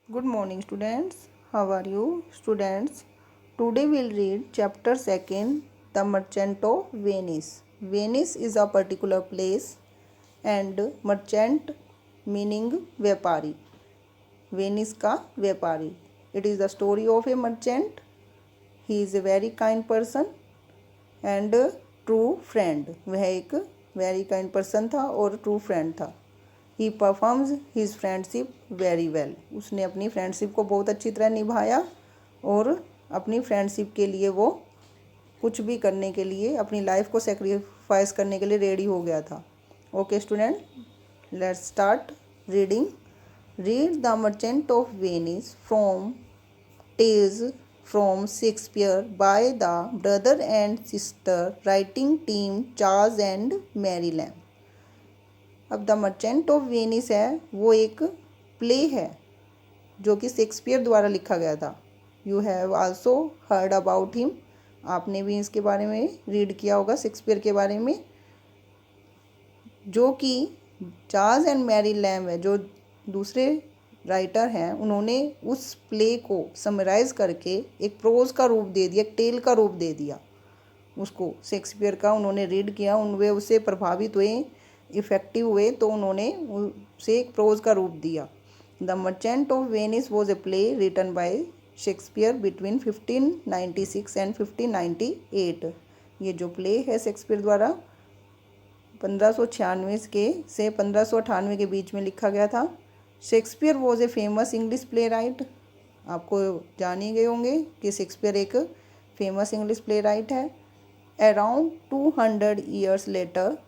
Good morning, students. How are you, students? Today we'll read chapter 2, The Merchant of Venice. Venice is a particular place and merchant meaning व्यापारी. Venice का व्यापारी. It is the story of a merchant. He is a very kind person and a true friend. वह एक very kind person था और true friend था. He performs his friendship very well. उसने अपनी फ्रेंडशिप को बहुत अच्छी तरह निभाया और अपनी फ्रेंडशिप के लिए वो कुछ भी करने के लिए, अपनी लाइफ को सेक्रीफाइस करने के लिए रेडी हो गया था. Okay student, let's start reading. Read the merchant of Venice from tales from Shakespeare by the brother and sister writing team Charles and Mary Lamb. अब द मर्चेंट ऑफ वेनिस है वो एक प्ले है जो कि शेक्सपियर द्वारा लिखा गया था. You have also heard about him. आपने भी इसके बारे में रीड किया होगा, शेक्सपियर के बारे में, जो कि चार्ल्स एंड मैरी लैम्ब है जो दूसरे राइटर हैं. उन्होंने उस प्ले को समराइज करके एक प्रोज का रूप दे दिया, एक टेल का रूप दे दिया उसको. शेक्सपियर का उन्होंने रीड किया, वे उससे प्रभावित हुए, इफ़ेक्टिव हुए, तो उन्होंने उसे एक प्रोज का रूप दिया. The merchant of Venice was a play written by Shakespeare between 1596 and 1598. ये जो प्ले है शेक्सपियर द्वारा 1596 के से 1598 के बीच में लिखा गया था. Shakespeare was a famous English play right. आपको जान ही गए होंगे कि शेक्सपियर एक फेमस इंग्लिश प्ले राइट है. अराउंड 200 ईयर्स लेटर,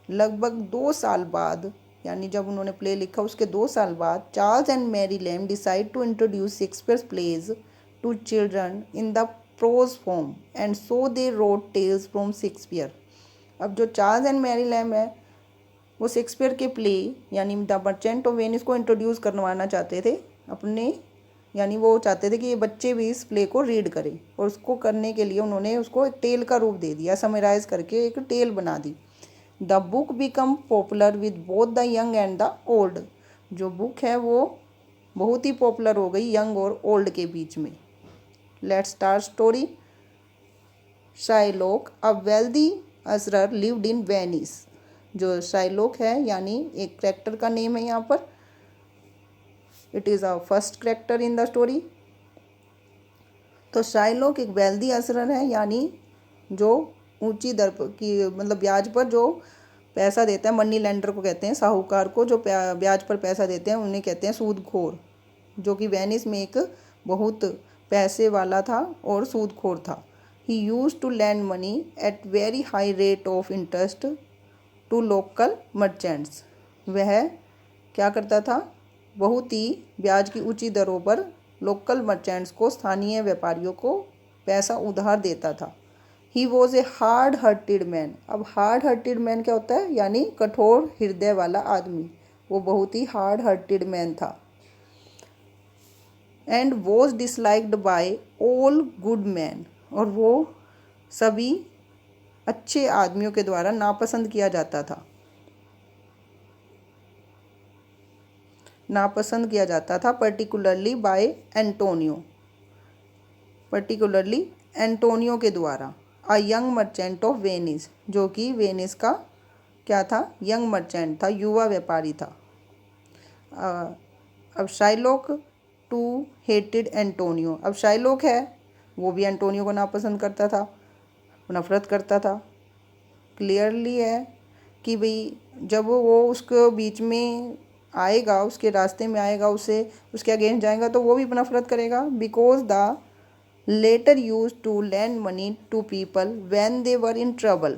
लगभग 2 साल बाद, यानी जब उन्होंने प्ले लिखा उसके 2 साल बाद, Charles and Mary Lamb decide to introduce Shakespeare's plays to children in the prose form and so they wrote tales from Shakespeare. अब जो चार्ल्स एंड मैरी लैम्ब है वो शेक्सपियर के प्ले यानी द मर्चेंट ऑफ वेनिस को introduce करवाना चाहते थे अपने, यानी वो चाहते थे कि ये बच्चे भी इस प्ले को रीड करें, और उसको करने के लिए उन्होंने उसको एक टेल का रूप दे दिया, समराइज करके एक टेल बना दी. The book become popular with both the young and the old. जो बुक है वो बहुत ही पॉपुलर हो गई यंग और ओल्ड के बीच में. Let's start story. Shylock, a wealthy usurer, lived in Venice. जो शाइलॉक है यानी एक कैरेक्टर का नेम है यहाँ पर. It is a first character in the story. तो शाइलॉक एक वेल्दी असरर है, यानी जो ऊंची दर की, मतलब ब्याज पर जो पैसा देता है. मनी लेंडर को कहते हैं, साहूकार को जो ब्याज पर पैसा देते हैं उन्हें कहते हैं सूदखोर. जो कि वेनिस में एक बहुत पैसे वाला था और सूदखोर था. He use to lend money at very high rate of interest to local merchants. वह क्या करता था, बहुत ही ब्याज की ऊंची दरों पर लोकल मर्चेंट्स को, स्थानीय व्यापारियों को पैसा उधार देता था. He was a hard hearted man. अब हार्ड हार्टेड मैन क्या होता है, यानी कठोर हृदय वाला आदमी. वो बहुत ही हार्ड हार्टेड मैन था. And was disliked by all good man. और वो सभी अच्छे आदमियों के द्वारा नापसंद किया जाता था, नापसंद किया जाता था. Particularly by Antonio, particularly Antonio के द्वारा. A young merchant of Venice, जो कि वेनिस का क्या था, यंग मर्चेंट था, युवा व्यापारी था. अब शाइलॉक टू हेटेड एंटोनियो. अब शाइलॉक है वो भी एंटोनियो को नापसंद करता था, नफरत करता था. क्लियरली है कि भाई जब वो उसके बीच में आएगा, उसके रास्ते में आएगा, उसे उसके अगेंस्ट जाएगा तो वो भी नफरत करेगा. Because the latter use to lend money to people when they were in trouble.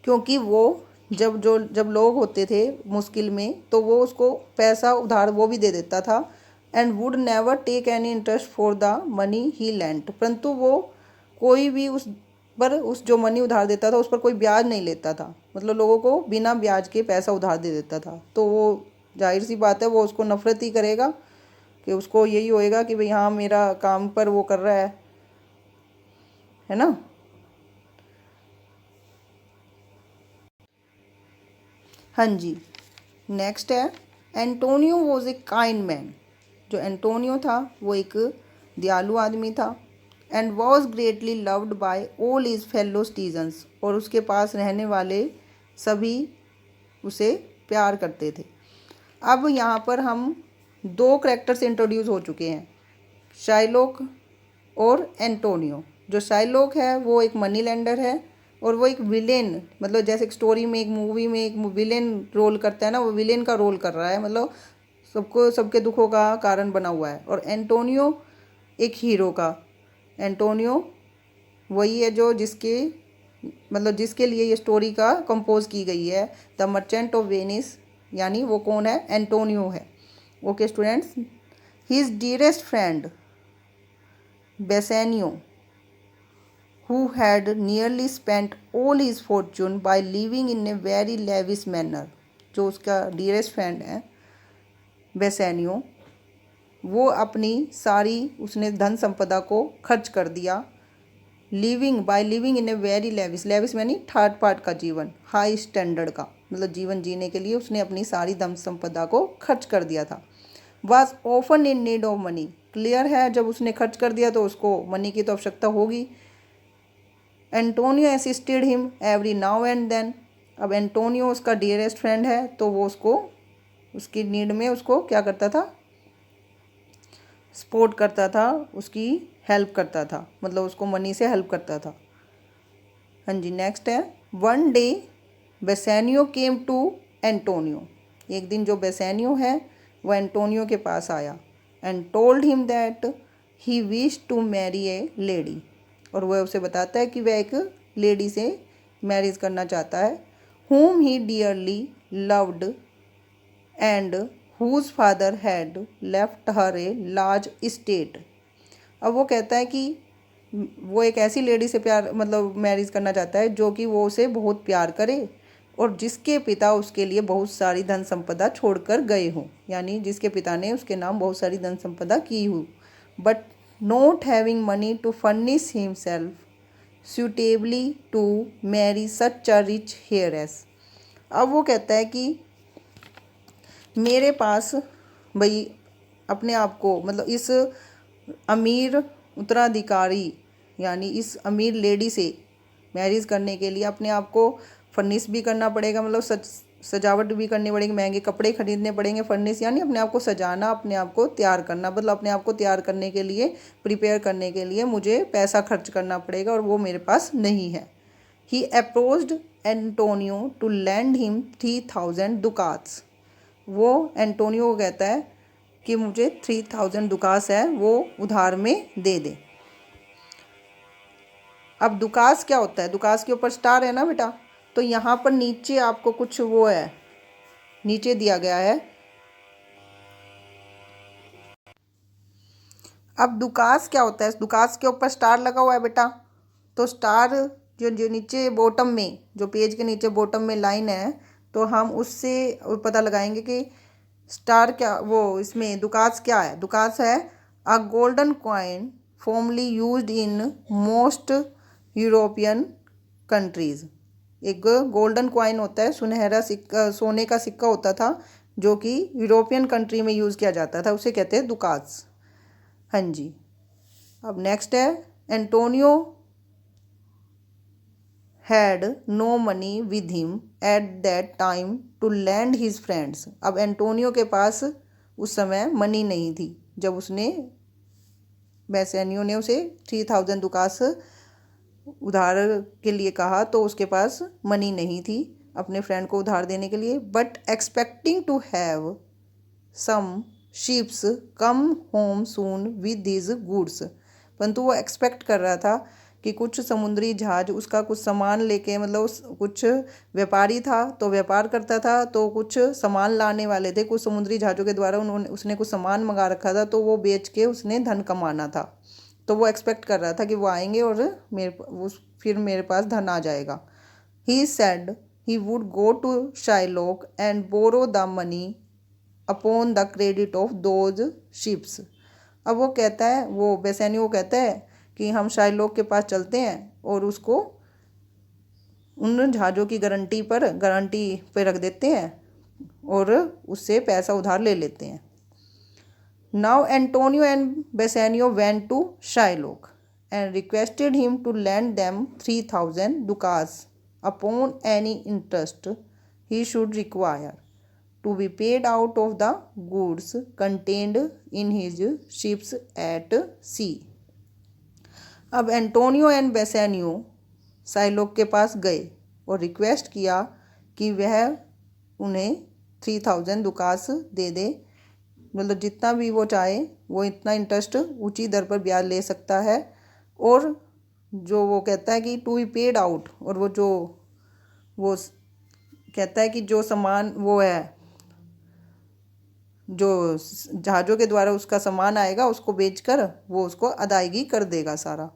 क्योंकि वो जब लोग होते थे मुश्किल में तो वो उसको पैसा उधार वो भी दे देता था. And would never take any interest for the money he lend. परंतु वो कोई भी उस जो मनी उधार देता था उस पर कोई ब्याज नहीं लेता था. मतलब लोगों को बिना ब्याज के पैसा उधार दे देता था. तो वो जाहिर सी बात है वो उसको नफरत ही करेगा, कि उसको यही होएगा कि भाई हाँ मेरा काम पर वो कर रहा है ना. हाँ जी, नेक्स्ट है Antonio was a kind man. जो एंटोनियो था वो एक दयालु आदमी था and was greatly loved by all his fellow citizens, और उसके पास रहने वाले सभी उसे प्यार करते थे। अब यहाँ पर हम दो करेक्टर्स इंट्रोड्यूस हो चुके हैं, शाइलॉक और एंटोनियो। जो शाइलॉक है वो एक मनी लेंडर है और वो एक विलेन, मतलब जैसे एक स्टोरी में, एक मूवी में एक विलेन रोल करता है ना, वो विलेन का रोल कर रहा है, मतलब सबको सबके दुखों का कारण बना हुआ है। और एंटोनियो एक हीरो का, एंटोनियो वही है जो जिसके मतलब जिसके लिए ये स्टोरी का कंपोज की गई है, द मर्चेंट ऑफ वेनिस, यानी वो कौन है, एंटोनियो है। Okay students, his dearest friend Bassanio who had nearly spent all his fortune by living in a very lavish manner, जो उसका डियरेस्ट फ्रेंड है बेसेनियो, वो अपनी सारी उसने धन संपदा को खर्च कर दिया, living in a very lavish, lavish यानी थर्ड पार्ट का जीवन, हाई स्टैंडर्ड का मतलब जीवन जीने के लिए उसने अपनी सारी धन संपदा को खर्च कर दिया था। Was often in need of money, clear है जब उसने खर्च कर दिया तो उसको मनी की तो आवश्यकता होगी। Antonio assisted him every now and then, अब एंटोनियो उसका डियरेस्ट फ्रेंड है तो वो उसको उसकी नीड में उसको क्या करता था, सपोर्ट करता था, उसकी हेल्प करता था, मतलब उसको मनी से हेल्प करता था। हाँ जी, नेक्स्ट है one day Bassanio came to Antonio, एक दिन जो बेसेनियो है वो एंटोनियो के पास आया and told him that he wish to marry a lady, और वह उसे बताता है कि वह एक लेडी से मैरिज करना चाहता है, whom he dearly loved and whose father had left her a large estate। अब वो कहता है कि वो एक ऐसी लेडी से प्यार मतलब मैरिज करना चाहता है जो कि वो उसे बहुत प्यार करे और जिसके पिता उसके लिए बहुत सारी धन संपदा छोड़कर गए हों, यानी जिसके पिता ने उसके नाम बहुत सारी धन संपदा की हो, but not having money to furnish himself suitably to marry such a rich heiress। अब वो कहता है कि मेरे पास भाई अपने आप को मतलब इस अमीर उत्तराधिकारी यानी इस अमीर लेडी से मैरिज करने के लिए अपने आप को फर्निश भी करना पड़ेगा, मतलब सजावट भी करनी पड़ेगी, महंगे कपड़े खरीदने पड़ेंगे। फर्निश यानी अपने आप को सजाना, अपने आप को तैयार करना, मतलब अपने आप को तैयार करने के लिए, प्रिपेयर करने के लिए मुझे पैसा खर्च करना पड़ेगा और वो मेरे पास नहीं है। He approached Antonio to lend him 3000 ducats, वो एंटोनियो को कहता है कि मुझे 3000 दुकास है वो उधार में दे दे। अब दुकास क्या होता है, दुकास के ऊपर स्टार है ना बेटा, तो यहाँ पर नीचे आपको कुछ वो है, नीचे दिया गया है। अब दुकास क्या होता है, दुकास के ऊपर स्टार लगा हुआ है बेटा, तो स्टार जो नीचे बॉटम में, जो पेज के नीचे बॉटम में लाइन है, तो हम उससे पता लगाएंगे कि स्टार क्या, वो इसमें दुकास क्या है। दुकास है अ golden coin formally used in most European countries, एक गोल्डन कॉइन होता है, सुनहरा सिक्का, सोने का सिक्का होता था जो कि यूरोपियन कंट्री में यूज़ किया जाता था, उसे कहते हैं दुकास। हाँ जी, अब नेक्स्ट है Antonio had no money with him at that time to lend his friends. अब एंटोनियो के पास उस समय मनी नहीं थी, जब उसने बेसेनियो ने उसे 3000 दुकास उधार के लिए कहा तो उसके पास मनी नहीं थी अपने फ्रेंड को उधार देने के लिए, but expecting to have some ships come home soon with this goods, परंतु वो एक्सपेक्ट कर रहा था कि कुछ समुद्री जहाज उसका कुछ सामान लेके, मतलब कुछ व्यापारी था तो व्यापार करता था, तो कुछ सामान लाने वाले थे, कुछ समुद्री जहाज़ों के द्वारा उसने कुछ सामान मंगा रखा था, तो वो बेच के उसने धन कमाना था। तो वो एक्सपेक्ट कर रहा था कि वो आएंगे और फिर मेरे पास धन आ जाएगा। He said he would go to Shylock and borrow the money upon the credit of those ships. अब वो कहता है, वो बेसेनियो कहता है कि हम शाइलॉक के पास चलते हैं और उसको उन जहाज़ों की गारंटी पे रख देते हैं और उससे पैसा उधार ले लेते हैं। Now Antonio and Bassanio went to Shylock and requested him to lend them 3,000 ducats upon any interest he should require, to be paid out of the goods contained in his ships at sea. अब Antonio and Bassanio साइलोक के पास गए और request किया कि वह उन्हें 3,000 दुकास दे दे, मतलब जितना भी वो चाहे वो इतना इंटरेस्ट ऊंची दर पर ब्याज ले सकता है, और जो वो कहता है कि टू बी पेड आउट, और वो कहता है कि जो सामान वो है, जो जहाज़ों के द्वारा उसका सामान आएगा उसको बेचकर वो उसको अदायगी कर देगा सारा।